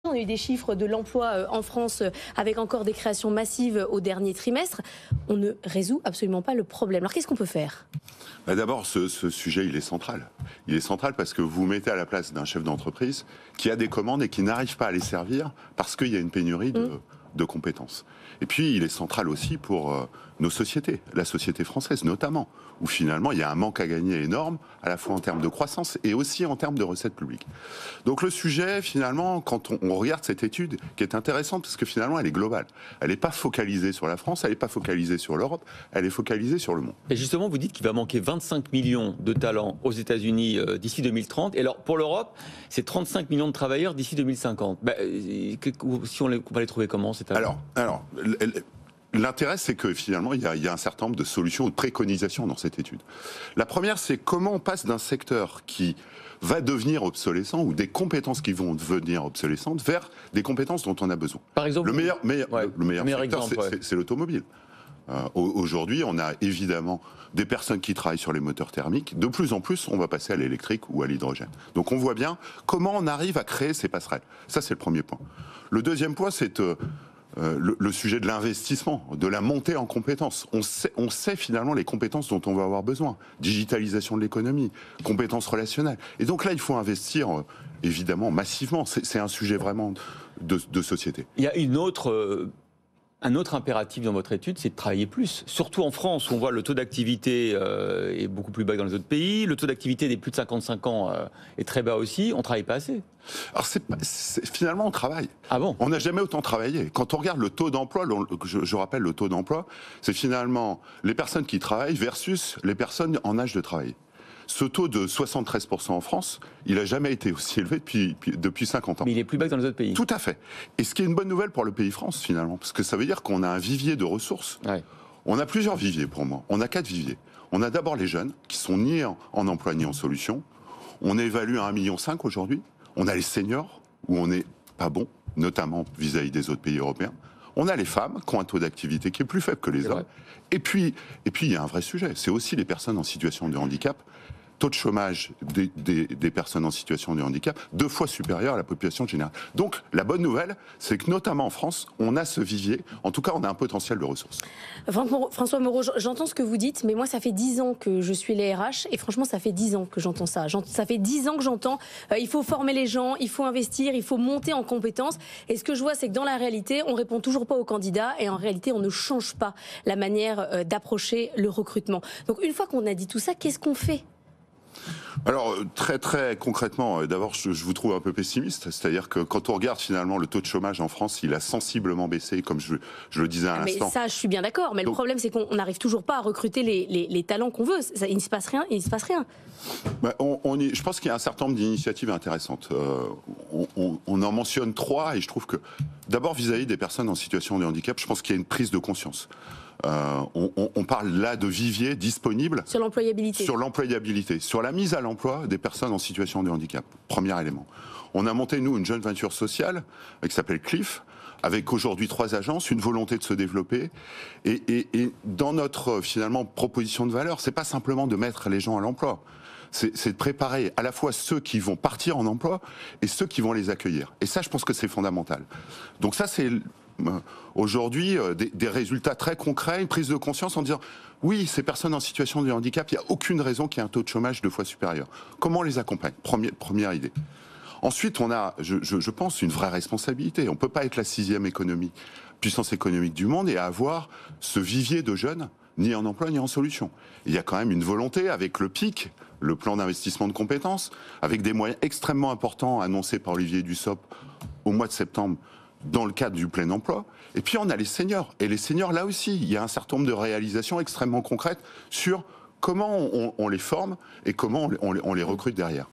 On a eu des chiffres de l'emploi en France avec encore des créations massives au dernier trimestre. On ne résout absolument pas le problème. Alors qu'est-ce qu'on peut faire ? D'abord, ce sujet, il est central. Il est central parce que vous vous mettez à la place d'un chef d'entreprise qui a des commandes et qui n'arrive pas à les servir parce qu'il y a une pénurie de compétences. Et puis, il est central aussi pour nos sociétés, la société française notamment, où finalement, il y a un manque à gagner énorme, à la fois en termes de croissance et aussi en termes de recettes publiques. Donc le sujet, finalement, quand on regarde cette étude, qui est intéressante, parce que finalement, elle est globale. Elle n'est pas focalisée sur la France, elle n'est pas focalisée sur l'Europe, elle est focalisée sur le monde. Et justement, vous dites qu'il va manquer 25 millions de talents aux États-Unis d'ici 2030. Et alors, pour l'Europe, c'est 35 millions de travailleurs d'ici 2050. Si on va les trouver comment, ces talents ? Alors, l'intérêt, c'est que finalement, il y a un certain nombre de solutions ou de préconisations dans cette étude. La première, c'est comment on passe d'un secteur qui va devenir obsolescent ou des compétences qui vont devenir obsolescentes vers des compétences dont on a besoin. Par exemple, le meilleur secteur, exemple, c'est l'automobile. Aujourd'hui, on a évidemment des personnes qui travaillent sur les moteurs thermiques. De plus en plus, on va passer à l'électrique ou à l'hydrogène. Donc on voit bien comment on arrive à créer ces passerelles. Ça, c'est le premier point. Le deuxième point, c'est le sujet de l'investissement, de la montée en compétences. On sait finalement les compétences dont on va avoir besoin. Digitalisation de l'économie, compétences relationnelles. Et donc là, il faut investir évidemment massivement. C'est un sujet vraiment de société. Il y a un autre impératif dans votre étude, c'est de travailler plus. Surtout en France, où on voit le taux d'activité est beaucoup plus bas que dans les autres pays. Le taux d'activité des plus de 55 ans est très bas aussi. On ne travaille pas assez. Alors finalement, on travaille. Ah bon ? On n'a jamais autant travaillé. Quand on regarde le taux d'emploi, je rappelle le taux d'emploi, c'est finalement les personnes qui travaillent versus les personnes en âge de travailler. Ce taux de 73% en France, il n'a jamais été aussi élevé depuis 50 ans. Mais il est plus bas que dans les autres pays. Tout à fait. Et ce qui est une bonne nouvelle pour le pays France, finalement, parce que ça veut dire qu'on a un vivier de ressources. Ouais. On a plusieurs viviers pour moi. On a 4 viviers. On a d'abord les jeunes, qui sont ni en emploi ni en solution. On évalue à 1,5 million aujourd'hui. On a les seniors, où on n'est pas bon, notamment vis-à-vis des autres pays européens. On a les femmes, qui ont un taux d'activité qui est plus faible que les hommes. Et puis, il y a un vrai sujet. C'est aussi les personnes en situation de handicap. Taux de chômage des personnes en situation de handicap 2 fois supérieur à la population générale. Donc la bonne nouvelle, c'est que notamment en France, on a ce vivier, en tout cas on a un potentiel de ressources. François Moreau, j'entends ce que vous dites, mais moi ça fait 10 ans que je suis les RH et franchement ça fait 10 ans que j'entends ça. Ça fait 10 ans que j'entends il faut former les gens, il faut investir, il faut monter en compétences. Et ce que je vois, c'est que dans la réalité, on répond toujours pas aux candidats et en réalité on ne change pas la manière d'approcher le recrutement. Donc une fois qu'on a dit tout ça, qu'est-ce qu'on fait ? Alors, très très concrètement, d'abord, je vous trouve un peu pessimiste. C'est-à-dire que quand on regarde finalement le taux de chômage en France, il a sensiblement baissé, comme je le disais à l'instant. Mais ça, je suis bien d'accord. Mais le problème, c'est qu'on n'arrive toujours pas à recruter les talents qu'on veut. Il ne se passe rien, il ne se passe rien. Je pense qu'il y a un certain nombre d'initiatives intéressantes. On en mentionne 3 et je trouve que, d'abord, vis-à-vis des personnes en situation de handicap, je pense qu'il y a une prise de conscience. On parle là de vivier disponible sur l'employabilité, sur la mise à l'emploi des personnes en situation de handicap. Premier élément. On a monté, nous, une jeune venture sociale qui s'appelle Cliff, avec aujourd'hui 3 agences, une volonté de se développer. Et dans notre, finalement, proposition de valeur, c'est pas simplement de mettre les gens à l'emploi. C'est de préparer à la fois ceux qui vont partir en emploi et ceux qui vont les accueillir. Et ça, je pense que c'est fondamental. Donc ça, c'est aujourd'hui des résultats très concrets, une prise de conscience en disant oui, ces personnes en situation de handicap, il n'y a aucune raison qu'il y ait un taux de chômage 2 fois supérieur. Comment on les accompagne ? Première idée. Ensuite, on a, je pense, une vraie responsabilité. On ne peut pas être la 6e puissance économique du monde et avoir ce vivier de jeunes ni en emploi ni en solution. Il y a quand même une volonté avec le PIC, le plan d'investissement de compétences, avec des moyens extrêmement importants annoncés par Olivier Dussopt au mois de septembre dans le cadre du plein emploi. Et puis on a les seniors. Et les seniors, là aussi, il y a un certain nombre de réalisations extrêmement concrètes sur comment on les forme et comment on les recrute derrière.